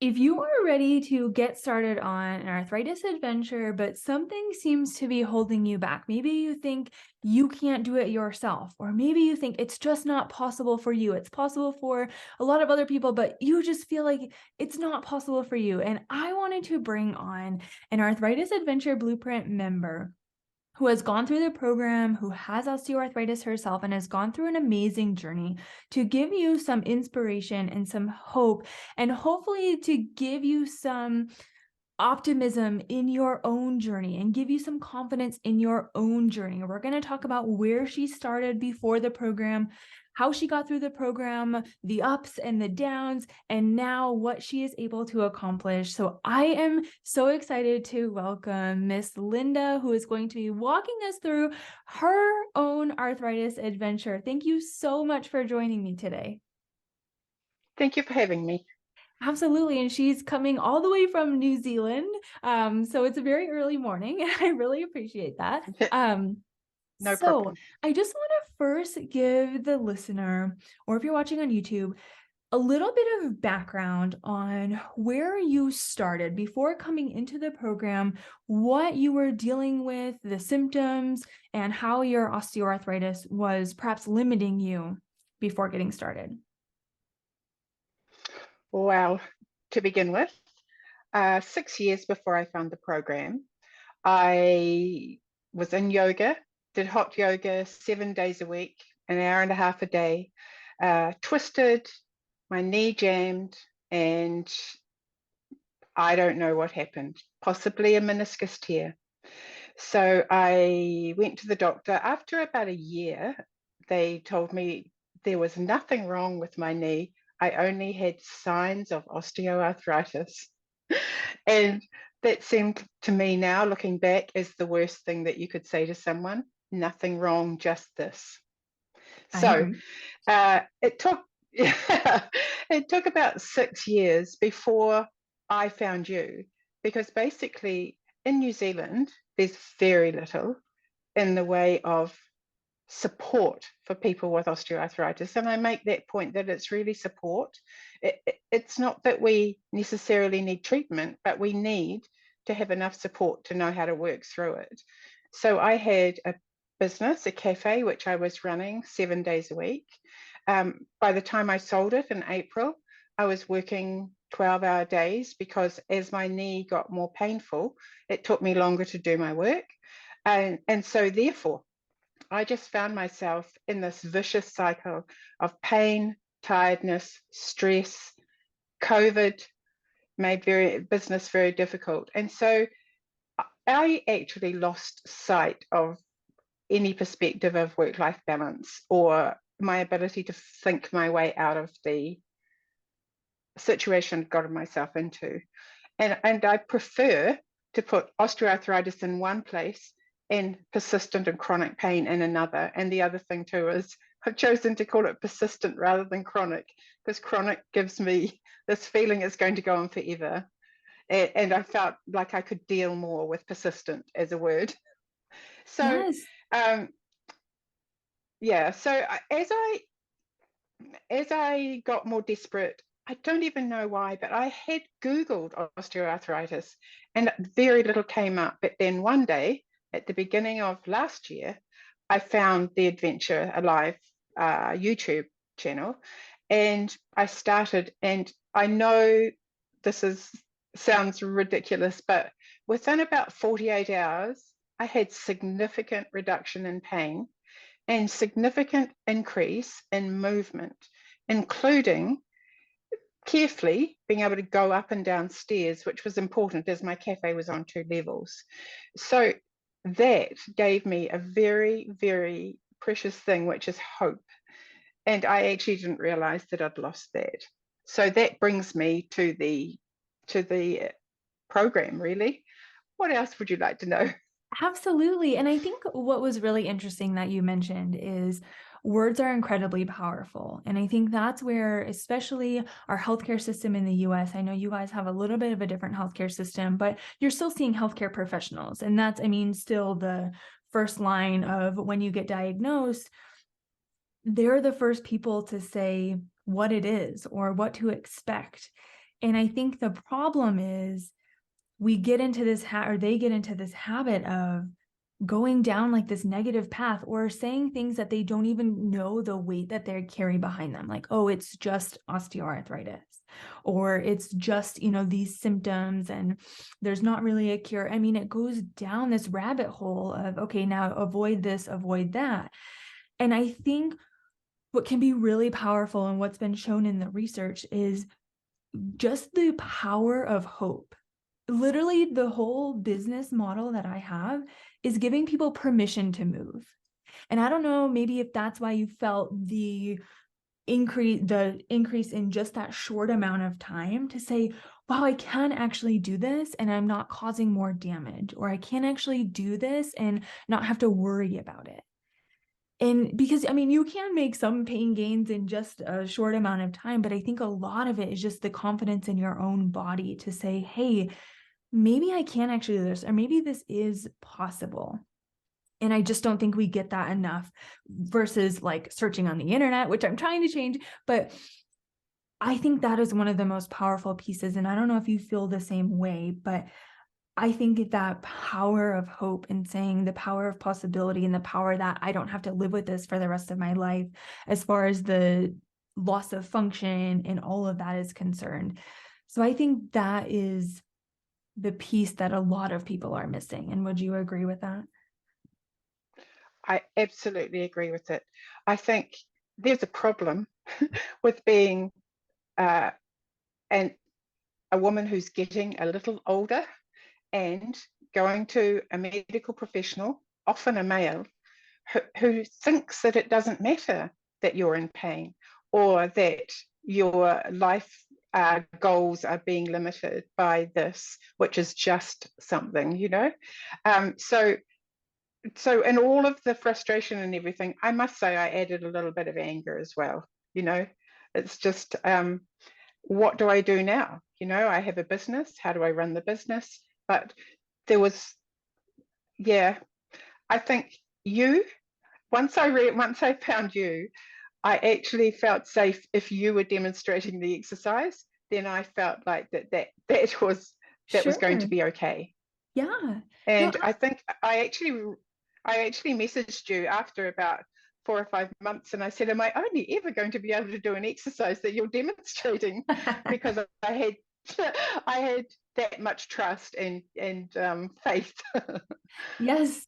If you are ready to get started on an arthritis adventure, but something seems to be holding you back, maybe you think you can't do it yourself, or maybe you think it's just not possible for you. It's possible for a lot of other people, but you just feel like it's not possible for you. And I wanted to bring on an Arthritis Adventure Blueprint member who has gone through the program, who has osteoarthritis herself, and has gone through an amazing journey to give you some inspiration and some hope, and hopefully to give you some optimism in your own journey and give you some confidence in your own journey. We're going to talk about where she started before the program, how she got through the program, the ups and the downs, and now what she is able to accomplish. So I am so excited to welcome Miss Linda, who is going to be walking us through her own arthritis adventure. Thank you so much for joining me today. Thank you for having me. Absolutely. And she's coming all the way from New Zealand. So it's a very early morning. And I really appreciate that. No So problem. I just want to first give the listener, or if you're watching on YouTube, a little bit of background on where you started before coming into the program, what you were dealing with, the symptoms, and how your osteoarthritis was perhaps limiting you before getting started. Well, to begin with, 6 years before I found the program, I was in yoga, did hot yoga 7 days a week, an hour and a half a day, twisted, my knee jammed, and I don't know what happened, possibly a meniscus tear. So I went to the doctor. After about a year, they told me there was nothing wrong with my knee. I only had signs of osteoarthritis. And that seemed to me now, looking back, is the worst thing that you could say to someone. Nothing wrong, just this. I So agree. it took it took about 6 years before I found you, because basically in New Zealand there's very little in the way of support for people with osteoarthritis. And I make that point that it's really support. It's not that we necessarily need treatment, but we need to have enough support to know how to work through it. So I had a business, a cafe, which I was running 7 days a week. By the time I sold it in April, I was working 12-hour days because as my knee got more painful, it took me longer to do my work. And so therefore, I just found myself in this vicious cycle of pain, tiredness, stress. COVID made business very difficult. And so I actually lost sight of any perspective of work-life balance or my ability to think my way out of the situation I'd gotten myself into. And I prefer to put osteoarthritis in one place and persistent and chronic pain in another. And the other thing too is I've chosen to call it persistent rather than chronic, because chronic gives me this feeling it's going to go on forever. And I felt like I could deal more with persistent as a word. So Yes. um, yeah, so as I got more desperate, I don't even know why, but I had Googled osteoarthritis and very little came up. But then one day at the beginning of last year, I found the Adventure Alive YouTube channel and I started. And I know sounds ridiculous, but within about 48 hours, I had significant reduction in pain and significant increase in movement, including carefully being able to go up and down stairs, which was important as my cafe was on 2 levels. So that gave me a very, very precious thing, which is hope. And I actually didn't realize that I'd lost that. So that brings me to the program, really. What else would you like to know? Absolutely. And I think what was really interesting that you mentioned is words are incredibly powerful. And I think that's where, especially our healthcare system in the US, I know you guys have a little bit of a different healthcare system, but you're still seeing healthcare professionals. And that's, I mean, still the first line of when you get diagnosed, they're the first people to say what it is or what to expect. And I think the problem is we get into this or they get into this habit of going down like this negative path, or saying things that they don't even know the weight that they carry behind them. Like, oh, it's just osteoarthritis, or it's just, these symptoms and there's not really a cure. I mean, it goes down this rabbit hole of, okay, now avoid this, avoid that. And I think what can be really powerful and what's been shown in the research is just the power of hope. Literally, the whole business model that I have is giving people permission to move. And I don't know, maybe if that's why you felt the increase in just that short amount of time to say, wow, I can actually do this and I'm not causing more damage, or I can actually do this and not have to worry about it. And because, I mean, you can make some pain gains in just a short amount of time, but I think a lot of it is just the confidence in your own body to say, hey, maybe I can actually do this, or maybe this is possible. And I just don't think we get that enough versus like searching on the internet, which I'm trying to change. But I think that is one of the most powerful pieces. And I don't know if you feel the same way, but I think that power of hope and saying the power of possibility and the power that I don't have to live with this for the rest of my life, as far as the loss of function and all of that is concerned. So I think that is the piece that a lot of people are missing. And would you agree with that? I absolutely agree with it. I think there's a problem with being uh, an, a woman who's getting a little older and going to a medical professional, often a male, who thinks that it doesn't matter that you're in pain, or that your life goals are being limited by this, which is just something, so in all of the frustration and everything, I must say I added a little bit of anger as well. It's just, what do I do now? I have a business. How do I run the business? But there was, yeah, I think once I found you, I actually felt safe. If you were demonstrating the exercise, then I felt like that was going to Sure. be okay. Yeah. No, And I think I actually messaged you after about 4 or 5 months, and I said, "Am I only ever going to be able to do an exercise that you're demonstrating?" Because I had I had that much trust and faith. yes.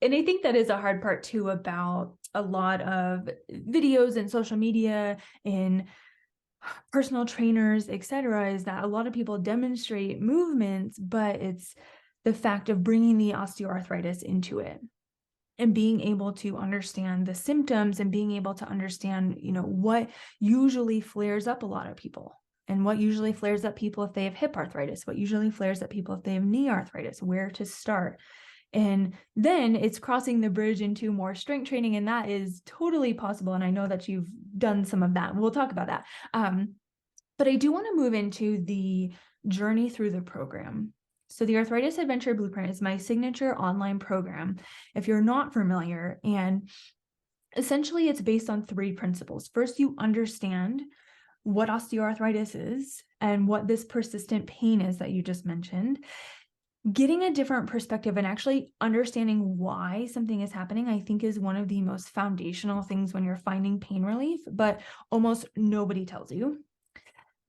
And I think that is a hard part too about a lot of videos and social media and personal trainers, etc., is that a lot of people demonstrate movements, but it's the fact of bringing the osteoarthritis into it and being able to understand the symptoms and being able to understand, what usually flares up a lot of people. And what usually flares up people if they have hip arthritis, what usually flares up people if they have knee arthritis, where to start. And then it's crossing the bridge into more strength training. And that is totally possible. And I know that you've done some of that. We'll talk about that. But I do want to move into the journey through the program. So the Arthritis Adventure Blueprint is my signature online program, if you're not familiar. And essentially, it's based on 3 principles. First, you understand what osteoarthritis is and what this persistent pain is that you just mentioned. Getting a different perspective and actually understanding why something is happening, I think, is one of the most foundational things when you're finding pain relief, but almost nobody tells you.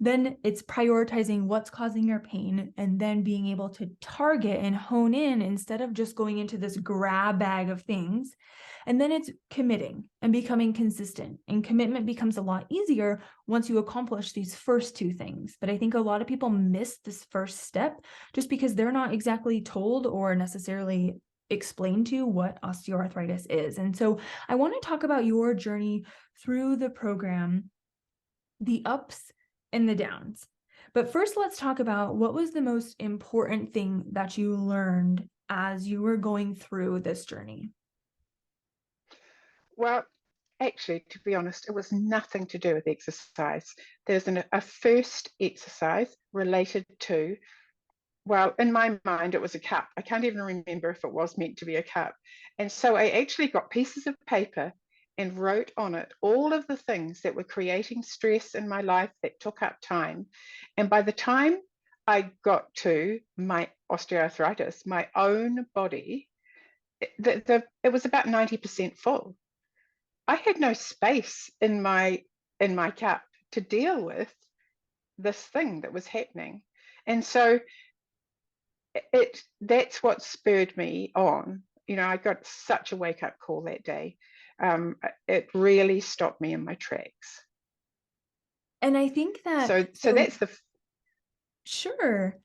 Then it's prioritizing what's causing your pain and then being able to target and hone in instead of just going into this grab bag of things. And then it's committing and becoming consistent. And commitment becomes a lot easier once you accomplish these first 2 things. But I think a lot of people miss this first step just because they're not exactly told or necessarily explained to what osteoarthritis is. And so I want to talk about your journey through the program, the ups and the downs. But first, let's talk about what was the most important thing that you learned as you were going through this journey. Well, actually, to be honest, it was nothing to do with exercise. There's a first exercise related to, well, in my mind, it was a cup. I can't even remember if it was meant to be a cup. And so I actually got pieces of paper and wrote on it all of the things that were creating stress in my life that took up time. And by the time I got to my osteoarthritis, my own body, it was about 90% full. I had no space in my cup to deal with this thing that was happening. And so that's what spurred me on. I got such a wake-up call that day. It really stopped me in my tracks. And I think that So that's the sure.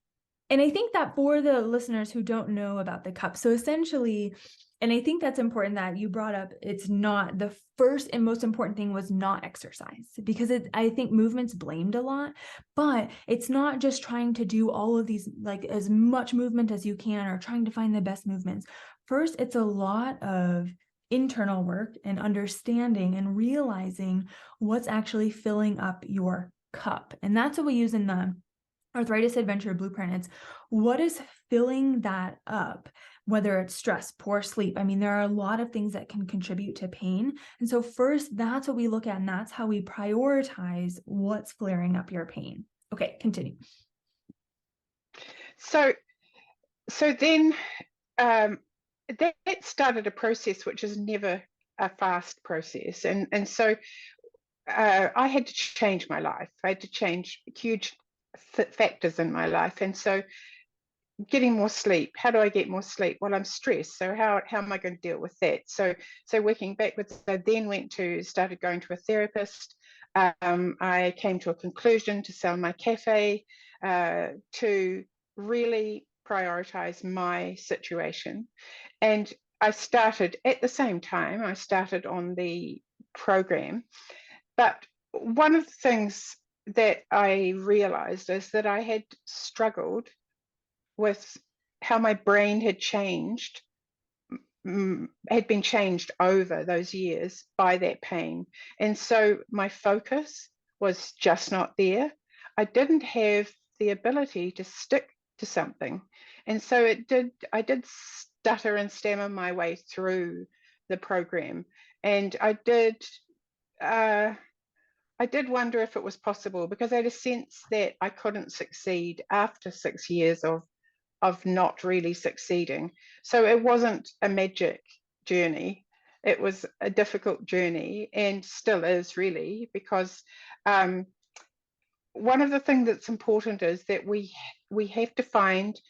And I think that for the listeners who don't know about the cup, so essentially, and I think that's important that you brought up, it's not the first and most important thing was not exercise, because I think movement's blamed a lot, but it's not just trying to do all of these, like as much movement as you can, or trying to find the best movements. First, it's a lot of internal work and understanding and realizing what's actually filling up your cup. And that's what we use in the Arthritis Adventure Blueprint. It's what is filling that up, whether it's stress, poor sleep. I mean, there are a lot of things that can contribute to pain. And so first, that's what we look at, and that's how we prioritize what's flaring up your pain. Okay, continue. So then that started a process which is never a fast process. And so I had to change my life. I had to change huge factors in my life. And so getting more sleep. How do I get more sleep? Well, I'm stressed. So how am I going to deal with that? So working backwards, I then started going to a therapist. I came to a conclusion to sell my cafe, to really prioritize my situation. And I started at the same time, I started on the program. But one of the things that I realized is that I had struggled with how my brain had been changed over those years by that pain. And so my focus was just not there. I didn't have the ability to stick to something. And so I did stutter and stammer my way through the program. And I did wonder if it was possible, because I had a sense that I couldn't succeed after 6 years of not really succeeding. So it wasn't a magic journey. It was a difficult journey, and still is, really, because one of the things that's important is that we have to find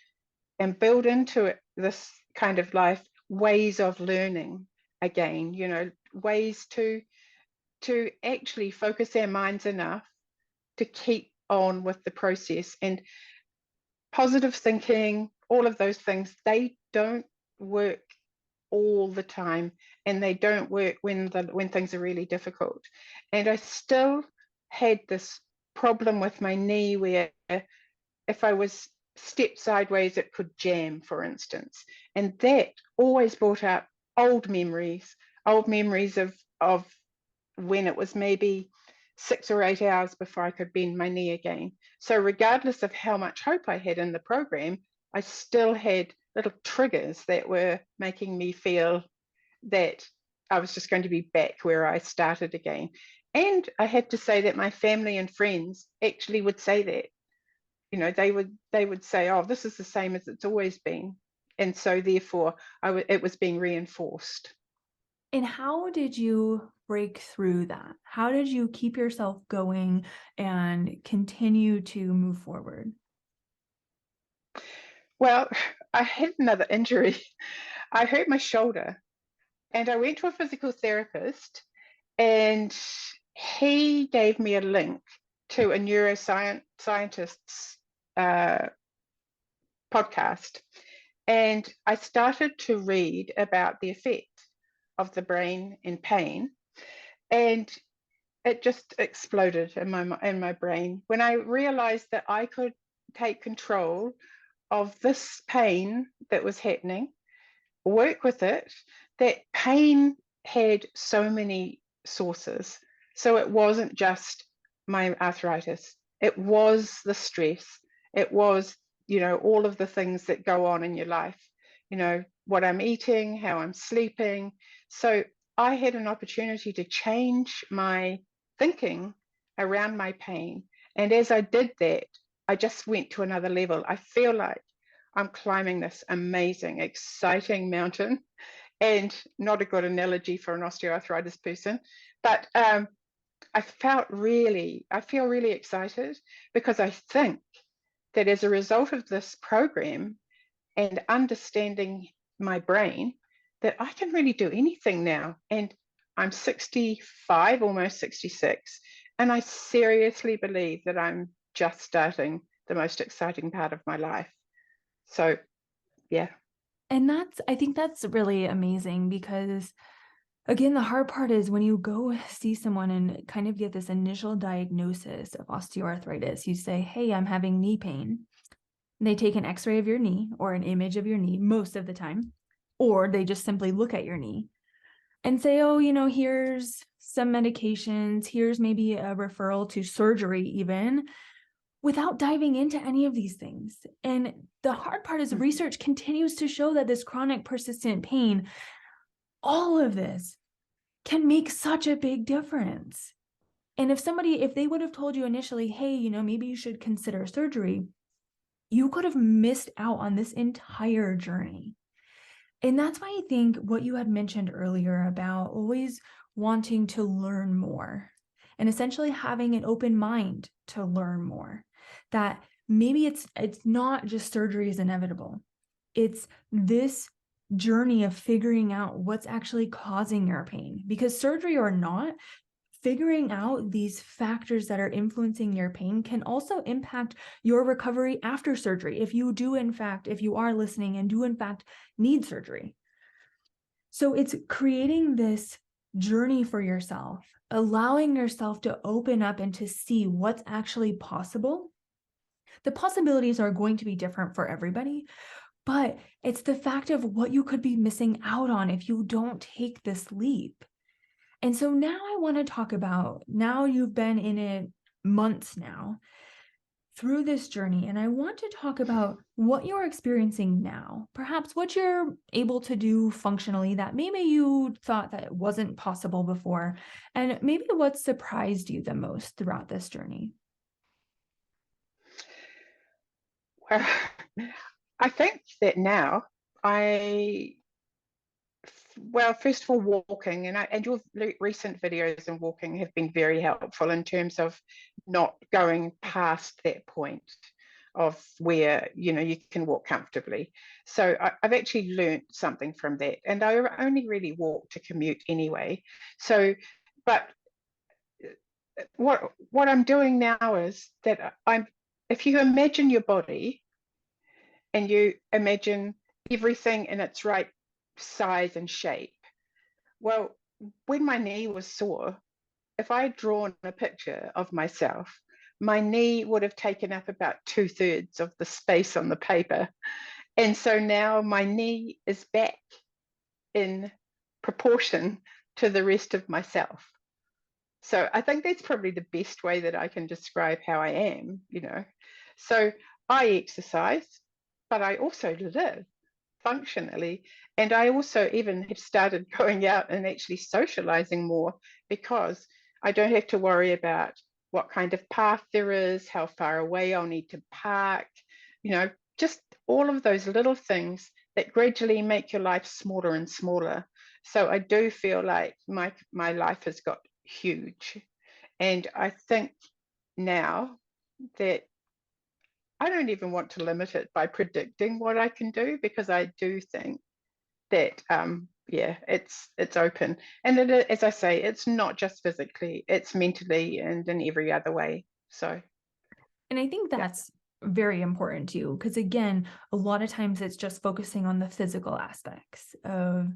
and build into this kind of life ways of learning again, ways to actually focus our minds enough to keep on with the process. And positive thinking, all of those things, they don't work all the time, and they don't work when things are really difficult. And I still had this problem with my knee where if I was stepped sideways, it could jam, for instance. And that always brought up old memories of when it was maybe 6 or 8 hours before I could bend my knee again. So regardless of how much hope I had in the program, I still had little triggers that were making me feel that I was just going to be back where I started again. And I had to say that my family and friends actually would say that. They would say, oh, this is the same as it's always been. And so therefore, it was being reinforced. And how did you break through that? How did you keep yourself going and continue to move forward? Well, I had another injury. I hurt my shoulder, and I went to a physical therapist, and he gave me a link to a neuroscientist's podcast. And I started to read about the effect of the brain in pain, and it just exploded in my brain when I realized that I could take control of this pain that was happening, work with it. That pain had so many sources. So it wasn't just my arthritis, it was the stress, it was, all of the things that go on in your life, what I'm eating, how I'm sleeping. So I had an opportunity to change my thinking around my pain. And as I did that, I just went to another level. I feel like I'm climbing this amazing, exciting mountain, and not a good analogy for an osteoarthritis person, but I feel really excited, because I think that as a result of this program and understanding my brain, that I can really do anything now. And I'm 65, almost 66, and I seriously believe that I'm just starting the most exciting part of my life. So, yeah. And I think that's really amazing, because again, the hard part is when you go see someone and kind of get this initial diagnosis of osteoarthritis, you say, hey, I'm having knee pain. And they take an x-ray of your knee or an image of your knee most of the time, or they just simply look at your knee and say, oh, here's some medications, here's maybe a referral to surgery even, without diving into any of these things. And the hard part is research continues to show that this chronic persistent pain, all of this can make such a big difference. And if they would have told you initially, hey, maybe you should consider surgery, you could have missed out on this entire journey. And that's why I think what you had mentioned earlier about always wanting to learn more and essentially having an open mind to learn more, that maybe it's not just surgery is inevitable. It's this journey of figuring out what's actually causing your pain, because surgery or not, figuring out these factors that are influencing your pain can also impact your recovery after surgery. If you are listening and do in fact need surgery. So it's creating this journey for yourself, allowing yourself to open up and to see what's actually possible. The possibilities are going to be different for everybody, but it's the fact of what you could be missing out on if you don't take this leap. And so now I want to talk about, now you've been in it months now through this journey, and I want to talk about what you're experiencing now, perhaps what you're able to do functionally that maybe you thought that it wasn't possible before, and maybe what surprised you the most throughout this journey. Well, I think that now first of all, walking, and your recent videos on walking have been very helpful in terms of not going past that point of where you can walk comfortably. So I've actually learned something from that, and I only really walk to commute anyway. So, but what I'm doing now is that if you imagine your body and you imagine everything in its right size and shape. Well, when my knee was sore, if I had drawn a picture of myself, my knee would have taken up about 2/3 of the space on the paper. And so now my knee is back in proportion to the rest of myself. So I think that's probably the best way that I can describe how I am. So I exercise, but I also live functionally. And I also even have started going out and actually socializing more, because I don't have to worry about what kind of path there is, how far away I'll need to park, just all of those little things that gradually make your life smaller and smaller. So I do feel like my life has got huge. And I think now that I don't even want to limit it by predicting what I can do, because I do think that it's open. And as I say, it's not just physically, it's mentally and in every other way. So, And I think that's very important too, because again, a lot of times it's just focusing on the physical aspects of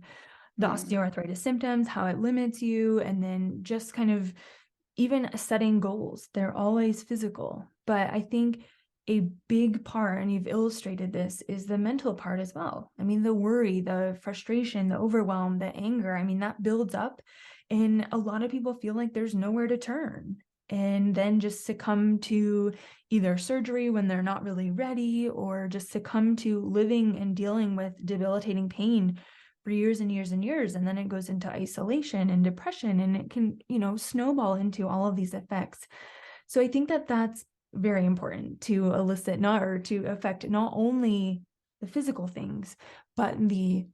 the osteoarthritis symptoms, how it limits you, and then just kind of even setting goals. They're always physical. But I think a big part, and you've illustrated this, is the mental part as well. I mean, the worry, the frustration, the overwhelm, the anger, I mean, that builds up. And a lot of people feel like there's nowhere to turn, and then just succumb to either surgery when they're not really ready, or just succumb to living and dealing with debilitating pain for years and years and years. And then it goes into isolation and depression, and it can, snowball into all of these effects. So I think that that's very important to elicit to affect not only the physical things, but the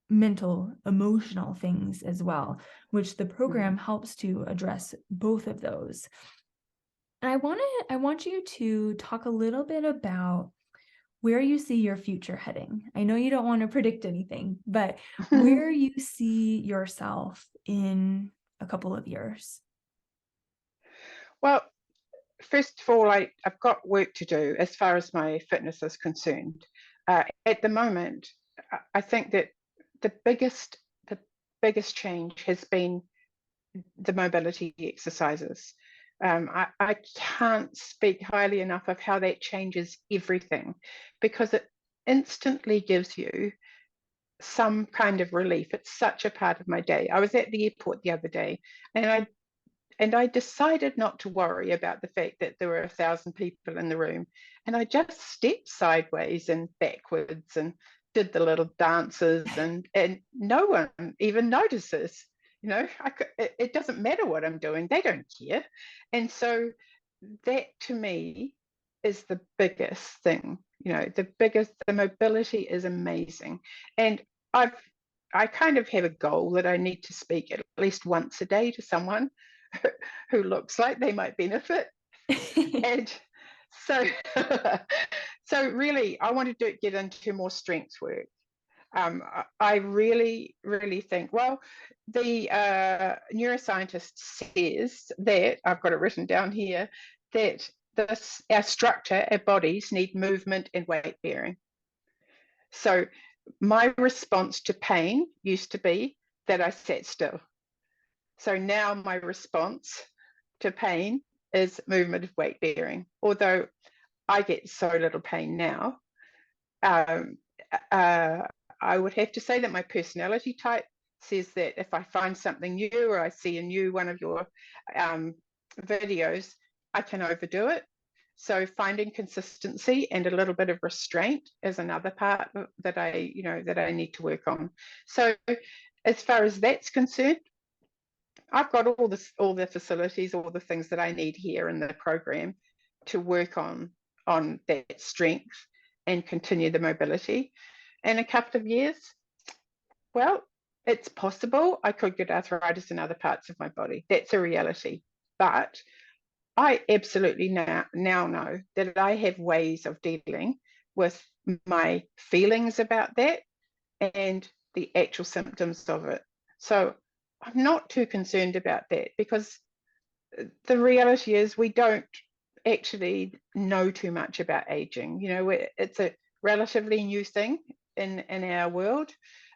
mental, emotional things as well, which the program helps to address both of those. And I want you to talk a little bit about where you see your future heading. I know you don't want to predict anything, but where you see yourself in a couple of years. Well, first of all, I've got work to do as far as my fitness is concerned. At the moment, I think that the biggest change has been the mobility exercises. I can't speak highly enough of how that changes everything, because it instantly gives you some kind of relief. It's such a part of my day. I was at the airport the other day, and I decided not to worry about the fact that there were 1,000 people in the room. And I just stepped sideways and backwards and did the little dances, and no one even notices. It doesn't matter what I'm doing. They don't care. And so that to me is the biggest thing. The mobility is amazing. And I kind of have a goal that I need to speak at least once a day to someone who looks like they might benefit. And so so really I want to get into more strength work. I really think, well, the neuroscientist says that, I've got it written down here, that our structure, our bodies need movement and weight bearing. So my response to pain used to be that I sat still. So now my response to pain is movement of weight bearing. Although I get so little pain now, I would have to say that my personality type says that if I find something new, or I see a new one of your videos, I can overdo it. So finding consistency and a little bit of restraint is another part that I need to work on. So as far as that's concerned, I've got all the facilities, all the things that I need here in the program to work on that strength and continue the mobility. In a couple of years, well, it's possible I could get arthritis in other parts of my body. That's a reality. But I absolutely now know that I have ways of dealing with my feelings about that and the actual symptoms of it. So I'm not too concerned about that, because the reality is we don't actually know too much about aging. It's a relatively new thing in our world.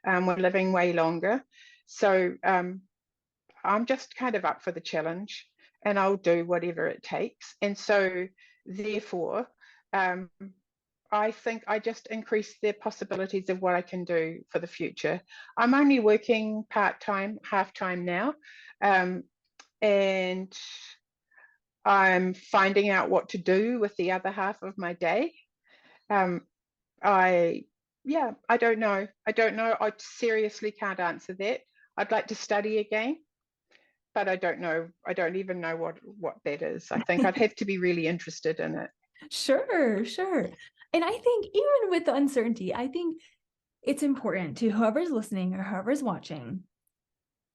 We're living way longer. So I'm just kind of up for the challenge, and I'll do whatever it takes. And so therefore, I think I just increase the possibilities of what I can do for the future. I'm only working part-time, half-time now, and I'm finding out what to do with the other half of my day. I don't know. I seriously can't answer that. I'd like to study again, but I don't know. I don't even know what that is. I think I'd have to be really interested in it. Sure. And I think even with the uncertainty, I think it's important to whoever's listening or whoever's watching,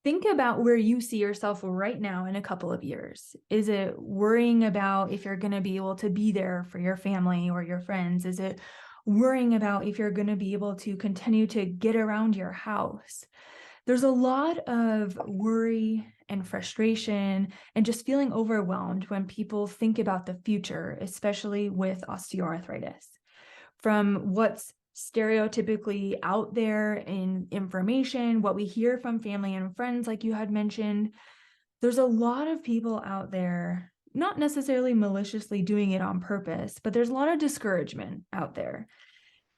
think about where you see yourself right now in a couple of years. Is it worrying about if you're going to be able to be there for your family or your friends? Is it worrying about if you're going to be able to continue to get around your house? There's a lot of worry and frustration and just feeling overwhelmed when people think about the future, especially with osteoarthritis. From what's stereotypically out there in information, what we hear from family and friends, like you had mentioned, there's a lot of people out there, not necessarily maliciously doing it on purpose, but there's a lot of discouragement out there.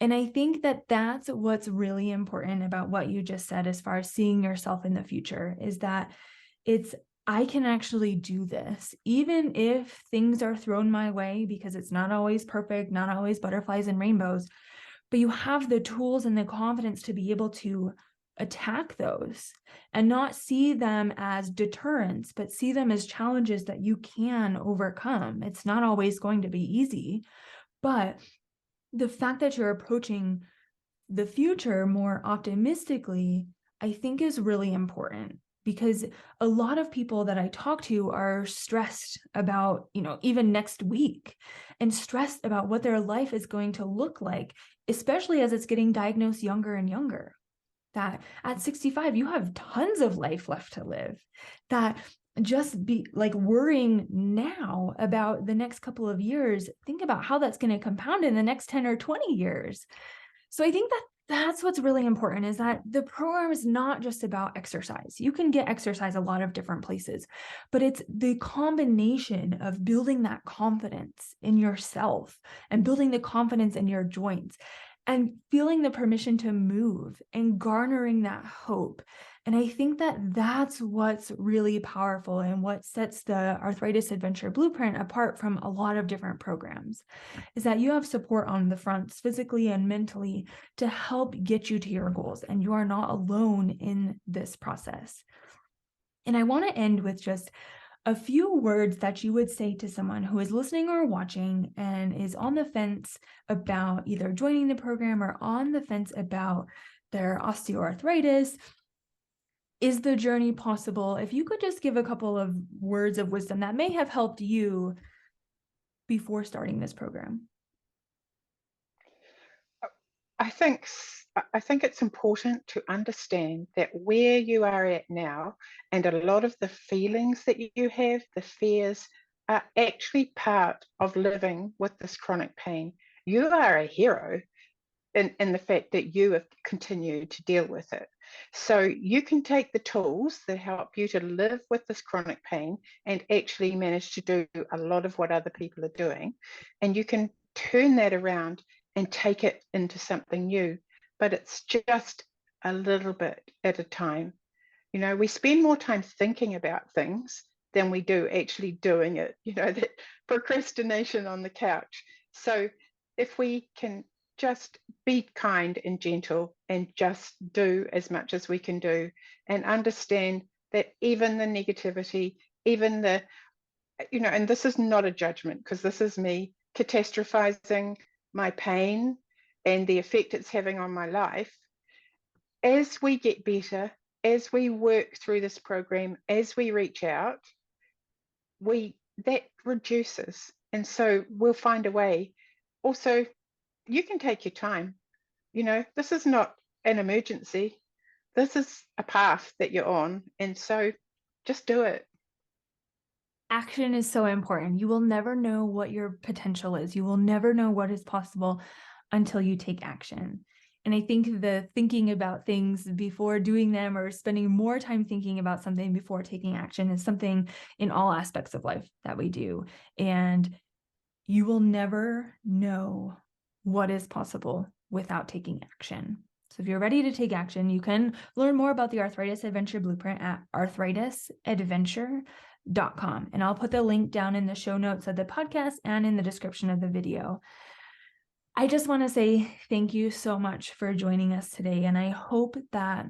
And I think that that's what's really important about what you just said, as far as seeing yourself in the future, is that I can actually do this, even if things are thrown my way, because it's not always perfect, not always butterflies and rainbows, but you have the tools and the confidence to be able to attack those and not see them as deterrents, but see them as challenges that you can overcome. It's not always going to be easy, but the fact that you're approaching the future more optimistically, I think is really important, because a lot of people that I talk to are stressed about, even next week, and stressed about what their life is going to look like, especially as it's getting diagnosed younger and younger. That at 65, you have tons of life left to live. That just be like worrying now about the next couple of years, think about how that's going to compound in the next 10 or 20 years. So I think that that's what's really important, is that the program is not just about exercise. You can get exercise a lot of different places, but it's the combination of building that confidence in yourself and building the confidence in your joints and feeling the permission to move and garnering that hope. And I think that that's what's really powerful and what sets the Arthritis Adventure Blueprint apart from a lot of different programs, is that you have support on the fronts, physically and mentally, to help get you to your goals. And you are not alone in this process. And I want to end with just a few words that you would say to someone who is listening or watching and is on the fence about either joining the program or on the fence about their osteoarthritis. Is the journey possible? If you could just give a couple of words of wisdom that may have helped you before starting this program. I think it's important to understand that where you are at now, and a lot of the feelings that you have, the fears, are actually part of living with this chronic pain. You are a hero in the fact that you have continued to deal with it. So you can take the tools that help you to live with this chronic pain and actually manage to do a lot of what other people are doing, and you can turn that around and take it into something new. But it's just a little bit at a time. We spend more time thinking about things than we do actually doing it, that procrastination on the couch. So if we can just be kind and gentle and just do as much as we can do, and understand that even the negativity, even the, and this is not a judgment, because this is me catastrophizing my pain and the effect it's having on my life. As we get better, as we work through this program, as we reach out, that reduces. And so we'll find a way. Also, you can take your time. This is not an emergency. This is a path that you're on. And so just do it. Action is so important. You will never know what your potential is. You will never know what is possible until you take action. And I think the thinking about things before doing them, or spending more time thinking about something before taking action, is something in all aspects of life that we do. And you will never know what is possible without taking action. So if you're ready to take action, you can learn more about the Arthritis Adventure Blueprint at arthritisadventure.com. And I'll put the link down in the show notes of the podcast and in the description of the video. I just want to say thank you so much for joining us today. And I hope that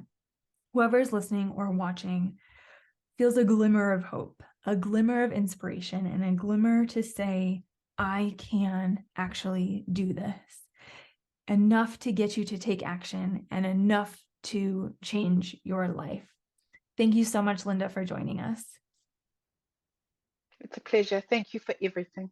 whoever's listening or watching feels a glimmer of hope, a glimmer of inspiration, and a glimmer to say, I can actually do this. Enough to get you to take action and enough to change your life. Thank you so much, Linda, for joining us. It's a pleasure. Thank you for everything.